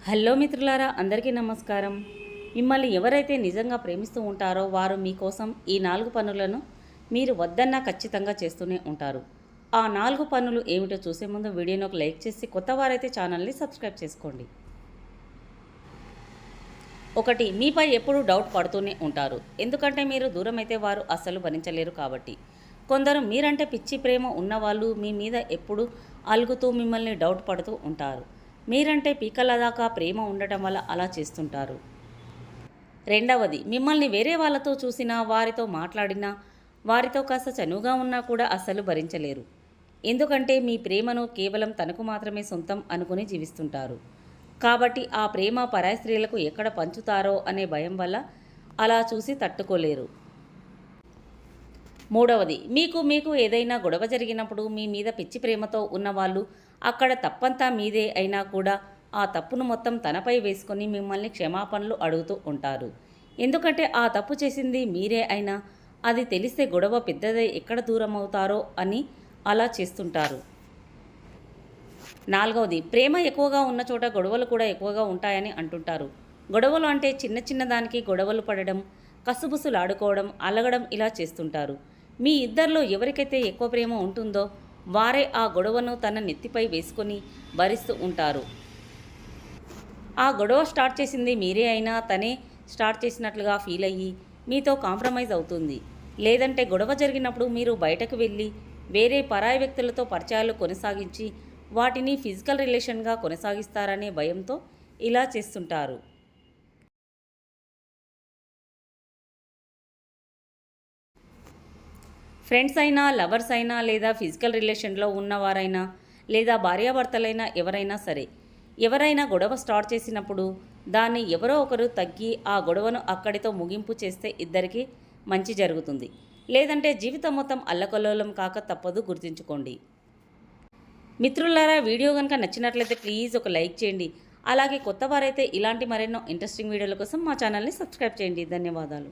Hello మిత్రులారా, అందరికీ నమస్కారం. మిమ్మల్ని ఎవరైతే నిజంగా ప్రేమిస్తూ ఉంటారో వారు మీకోసం ఈ 4 పనులను మీరు వద్దన్నా ఖచ్చితంగా చేస్తూనే ఉంటారు. ఆ 4 పనులు ఏమిటో చూసే ముందు వీడియోని ఒక లైక్ చేసి కొత్త వారైతే ఛానల్ని సబ్స్క్రైబ్ చేసుకోండి. 1. మీపై ఎప్పుడూ డౌట్ పడుతూనే ఉంటారు. ఎందుకంటే మీరు దూరమైతే వారు అస్సలు భరించలేరు కాబట్టి. కొందరు మీరంటే పిచ్చి ప్రేమ ఉన్నవాళ్ళు మీ మీద ఎప్పుడూ అలుగుతూ మిమ్మల్ని డౌట్ పడుతూ ఉంటారు. మీరంటే పీకల దాకా ప్రేమ ఉండటం వల్ల అలా చేస్తుంటారు. 2. మిమ్మల్ని వేరే వాళ్ళతో చూసినా, వారితో మాట్లాడినా, వారితో కాస్త చనువుగా ఉన్నా కూడా అస్సలు భరించలేరు. ఎందుకంటే మీ ప్రేమను కేవలం తనకు మాత్రమే సొంతం అనుకుని జీవిస్తుంటారు. కాబట్టి ఆ ప్రేమ పరాయి స్త్రీలకు ఎక్కడ పంచుతారో అనే భయం వల్ల అలా చూసి తట్టుకోలేరు. 3. మీకు ఏదైనా గొడవ జరిగినప్పుడు మీ మీద పిచ్చి ప్రేమతో ఉన్నవాళ్ళు అక్కడ తప్పంతా మీదే అయినా కూడా ఆ తప్పును మొత్తం తనపై వేసుకొని మిమ్మల్ని క్షమాపణలు అడుగుతూ ఉంటారు. ఎందుకంటే ఆ తప్పు చేసింది మీరే అయినా అది తెలిస్తే గొడవ పెద్దదై ఎక్కడ దూరం అవుతారో అని అలా చేస్తుంటారు. 4. ప్రేమ ఎక్కువగా ఉన్న చోట గొడవలు కూడా ఎక్కువగా ఉంటాయని అంటుంటారు. గొడవలు అంటే చిన్న దానికి గొడవలు పడడం, కసుబుసులాడుకోవడం, అలగడం ఇలా చేస్తుంటారు. మీ ఇద్దరిలో ఎవరికైతే ఎక్కువ ప్రేమ ఉంటుందో వారే ఆ గొడవను తన నెత్తిపై వేసుకొని భరిస్తూ ఉంటారు. ఆ గొడవ స్టార్ట్ చేసింది మీరే అయినా తనే స్టార్ట్ చేసినట్లుగా ఫీల్ అయ్యి మీతో కాంప్రమైజ్ అవుతుంది. లేదంటే గొడవ జరిగినప్పుడు మీరు బయటకు వెళ్ళి వేరే పరాయి వ్యక్తులతో పరిచయాలు కొనసాగించి వాటిని ఫిజికల్ రిలేషన్గా కొనసాగిస్తారనే భయంతో ఇలా చేస్తుంటారు. ఫ్రెండ్స్ అయినా, లవర్స్ అయినా, లేదా ఫిజికల్ రిలేషన్లో ఉన్నవారైనా, లేదా భార్యాభర్తలైనా ఎవరైనా సరే, ఎవరైనా గొడవ స్టార్ట్ చేసినప్పుడు దాన్ని ఎవరో ఒకరు తగ్గి ఆ గొడవను అక్కడితో ముగింపు చేస్తే ఇద్దరికీ మంచి జరుగుతుంది. లేదంటే జీవితం మొత్తం అల్లకల్లోలం కాక తప్పదు, గుర్తుంచుకోండి. మిత్రులారా, వీడియో కనుక నచ్చినట్లయితే ప్లీజ్ ఒక లైక్ చేయండి. అలాగే కొత్త వారైతే ఇలాంటి మరెన్నో ఇంట్రెస్టింగ్ వీడియోల కోసం మా ఛానల్ని సబ్స్క్రైబ్ చేయండి. ధన్యవాదాలు.